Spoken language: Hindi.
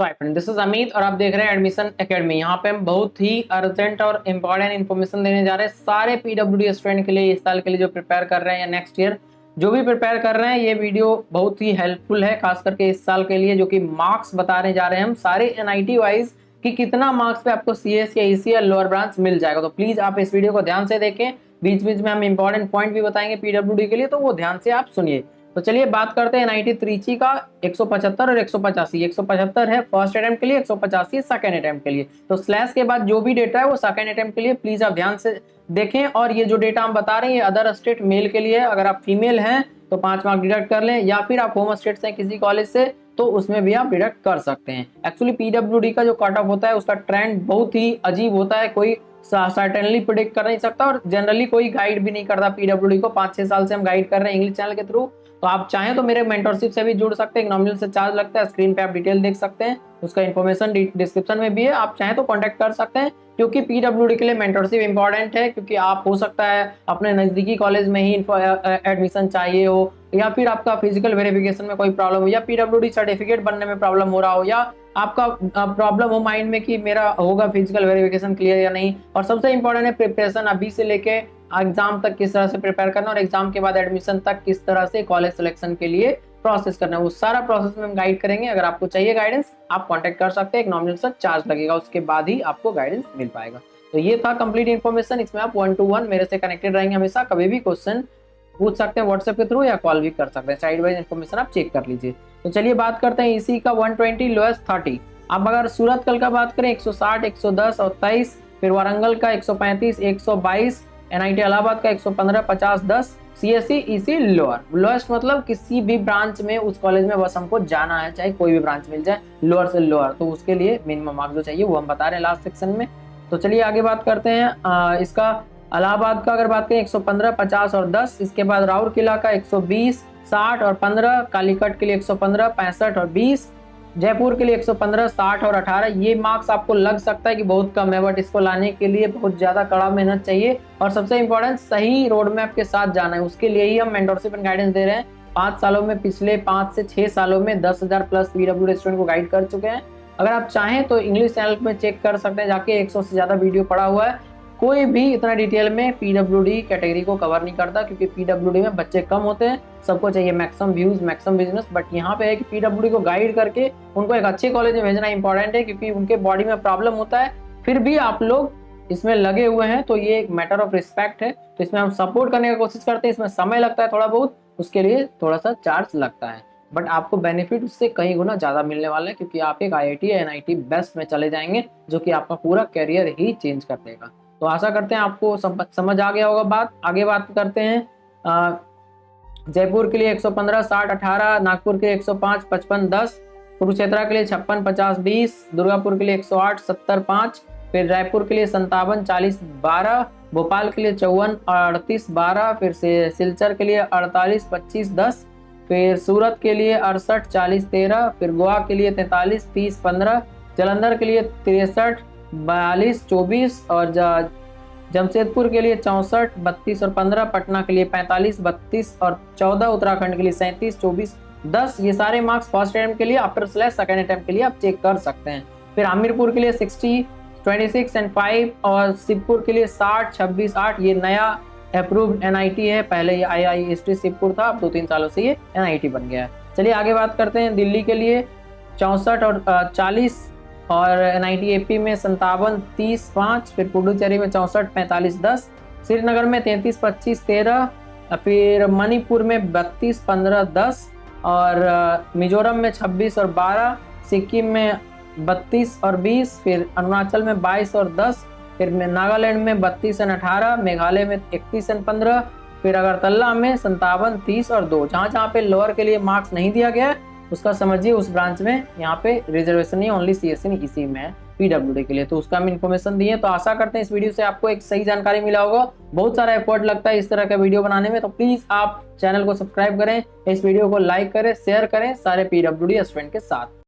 तो hi friend, this is Amit और आप देख रहे हैं एडमिशन एकेडमी। यहाँ पे हम बहुत ही अर्जेंट और इम्पोर्टेंट इन्फॉर्मेशन देने जा रहे हैं सारे पीडब्ल्यूडी स्टूडेंट के लिए, इस साल के लिए जो प्रिपेयर कर रहे हैं या नेक्स्ट ईयर जो भी प्रिपेयर कर रहे हैं। ये वीडियो बहुत ही हेल्पफुल है, खास करके इस साल के लिए, जो कि मार्क्स बताने जा रहे हैं हम सारे एनआईटी वाइज कि कितना मार्क्स पे आपको सीएस या ईसी या लोअर ब्रांच मिल जाएगा। तो प्लीज आप इस वीडियो को ध्यान से देखें, बीच बीच में हम इंपॉर्टेंट पॉइंट भी बताएंगे पीडब्ल्यूडी के लिए, तो वो ध्यान से आप सुनिए। तो चलिए बात करते हैं एनआईटी त्रिची का 175 और 185। 175 है फर्स्ट अटेम्प्ट के लिए, 185 सेकंड अटेम्प्ट के लिए। तो स्लैश के बाद जो भी डेटा है वो सेकंड अटेम्प्ट के लिए, प्लीज आप ध्यान से देखें। और ये जो डेटा हम बता रहे हैं ये अदर स्टेट मेल के लिए है। अगर आप फीमेल हैं तो 5 मार्क डिडक्ट कर लें, या फिर आप होम स्टेट से किसी कॉलेज से तो उसमें भी आप डिडक्ट कर सकते हैं। एक्चुअली पीडब्ल्यूडी का जो कट ऑफ होता है उसका ट्रेंड बहुत ही अजीब होता है, कोई सर्टेनली प्रिडिक्ट कर नहीं सकता और जनरली कोई गाइड भी नहीं करता पीडब्ल्यूडी को। 5-6 साल से हम गाइड कर रहे हैं इंग्लिश चैनल के थ्रू। तो आप चाहें तो मेरे मेंटरशिप से भी जुड़ सकते हैं, एक नॉमिनल से चार्ज लगता है, स्क्रीन पे आप डिटेल देख सकते हैं, उसका इन्फॉर्मेशन डिस्क्रिप्शन में भी है, आप चाहें तो कांटेक्ट कर सकते हैं। क्योंकि पीडब्ल्यूडी के लिए मेंटरशिप इंपॉर्टेंट है, क्योंकि आप हो सकता है अपने नजदीकी कॉलेज में ही एडमिशन चाहिए हो, या फिर आपका फिजिकल वेरिफिकेशन में कोई प्रॉब्लम हो, या पीडब्ल्यूडी सर्टिफिकेट बनने में प्रॉब्लम हो रहा हो, या आपका प्रॉब्लम हो माइंड में कि मेरा होगा फिजिकल वेरिफिकेशन क्लियर या नहीं। और सबसे इंपॉर्टेंट है प्रिपरेशन, अभी से लेके एग्जाम तक किस तरह से प्रिपेयर करना और एग्जाम के बाद एडमिशन तक किस तरह से कॉलेज सिलेक्शन के लिए प्रोसेस करना है, वो सारा प्रोसेस में हम गाइड करेंगे। अगर आपको चाहिए गाइडेंस आप कांटेक्ट कर सकते हैं, एक नॉमिनल सा चार्ज लगेगा, उसके बाद ही आपको गाइडेंस मिल पाएगा। तो ये था कंप्लीट इन्फॉर्मेशन। इसमें आप 1 to 1 मेरे से कनेक्टेड रहेंगे हमेशा, कभी भी क्वेश्चन पूछ सकते हैं व्हाट्सएप के थ्रू या कॉल भी कर सकते हैं, साइड वाइज इन्फॉर्मेशन आप चेक कर लीजिए। तो चलिए बात करते हैं इसी का 120 लोएस्ट 30। अब अगर सूरत कल का बात करें 160, 110 और 23, फिर वारंगल का 135, 122, एनआईटी इलाहाबाद का 115, 50, 10, सीएससी ईसी लोअर। लोएस्ट मतलब किसी भी ब्रांच में उस कॉलेज में बस हमको जाना है, चाहे कोई भी ब्रांच मिल जाए लोअर से लोअर, तो उसके लिए मिनिमम मार्क्स जो चाहिए वो हम बता रहे हैं लास्ट सेक्शन में। तो चलिए आगे बात करते हैं इसका इलाहाबाद का अगर बात करें 115, 50 और 10, इसके बाद राउरकेला का 120, 60 और 15, कालीकट के लिए 115, 65 और 20, जयपुर के लिए 115, 60 और 18। ये मार्क्स आपको लग सकता है कि बहुत कम है, बट इसको लाने के लिए बहुत ज्यादा कड़ा मेहनत चाहिए और सबसे इंपॉर्टेंट सही रोड मैप के साथ जाना है। उसके लिए ही हम मेंटरशिप एंड गाइडेंस दे रहे हैं। 5 सालों में, पिछले 5 से 6 सालों में 10,000 प्लस पीडब्ल्यूडी स्टूडेंट को गाइड कर चुके हैं। अगर आप चाहें तो इंग्लिश चैनल में चेक कर सकते हैं, जाके 100 से ज्यादा वीडियो पड़ा हुआ है। कोई भी इतना डिटेल में पीडब्ल्यूडी कैटेगरी को कवर नहीं करता, क्योंकि पीडब्ल्यूडी में बच्चे कम होते हैं, सबको चाहिए maximum views maximum business. But यहाँ पे है कि पीडब्ल्यूडी को गाइड करके उनको एक अच्छे कॉलेज में भेजना इंपॉर्टेंट है, क्योंकि उनके बॉडी में प्रॉब्लम होता है, फिर भी आप लोग इसमें लगे हुए हैं, तो ये एक मैटर ऑफ रिस्पेक्ट है। तो इसमें हम सपोर्ट करने की कोशिश करते हैं, इसमें समय लगता है थोड़ा बहुत, उसके लिए थोड़ा सा चार्ज लगता है, बट आपको बेनिफिट उससे कई गुना ज्यादा मिलने वाला है, क्योंकि आप एक आईआईटी या एनआईटी बेस्ट में चले जाएंगे, जो कि आपका पूरा करियर ही चेंज कर देगा। तो आशा करते हैं आपको समझ आ गया होगा बात। आगे बात करते हैं जयपुर के लिए 115, 60, 18, नागपुर के लिए 105, 55, 10, कुरुक्षेत्र के लिए 56, 50, 20, दुर्गापुर के लिए 108, 70, 5, फिर रायपुर के लिए 57, 40, 12, भोपाल के लिए 54, 38, 12, फिर से सिलचर के लिए 48, 25, 10, फिर सूरत के लिए 68, 40, 13, फिर गोवा के लिए 43, 30, 15, जालंधर के लिए 63, 42, 24 और जमशेदपुर के लिए 64, 32 और 15, पटना के लिए 45, 32 और 14, उत्तराखंड के लिए 37, 24, 10। ये सारे मार्क्स फर्स्ट अटेम्प्ट के लिए, आफ्टर स्लैश सेकंड अटेम्प्ट के लिए आप चेक कर सकते हैं। फिर हमीरपुर के लिए 60, 26 एंड 5 और शिवपुर के लिए 60, 26, 8। ये नया अप्रूव्ड एनआईटी है, पहले ये IIST शिवपुर था, अब 2-3 सालों से ये एनआईटी बन गया है। चलिए आगे बात करते हैं दिल्ली के लिए 64 और 40 और एनआईटी एपी में 57, 30, 5, फिर पुडुचेरी में 64, 45, 10, श्रीनगर में 33, 25, 13, फिर मणिपुर में 32, 15, 10 और मिजोरम में 26 और 12, सिक्किम में 32 और 20, फिर अरुणाचल में 22 और 10, फिर नागालैंड में 32 और 18, मेघालय में 31 और 15, फिर अगरतला में 57, 30 और 2। जहाँ जहाँ पे लोअर के लिए मार्क्स नहीं दिया गया उसका समझिए उस ब्रांच में यहाँ पे रिजर्वेशन नहीं, ओनली सीएससी इसी में है पीडब्ल्यूडी के लिए, तो उसका हम इन्फॉर्मेशन दिए। तो आशा करते हैं इस वीडियो से आपको एक सही जानकारी मिला होगा। बहुत सारा एफर्ट लगता है इस तरह का वीडियो बनाने में, तो प्लीज आप चैनल को सब्सक्राइब करें, इस वीडियो को लाइक करें, शेयर करें सारे पीडब्ल्यूडी स्टूडेंट के साथ।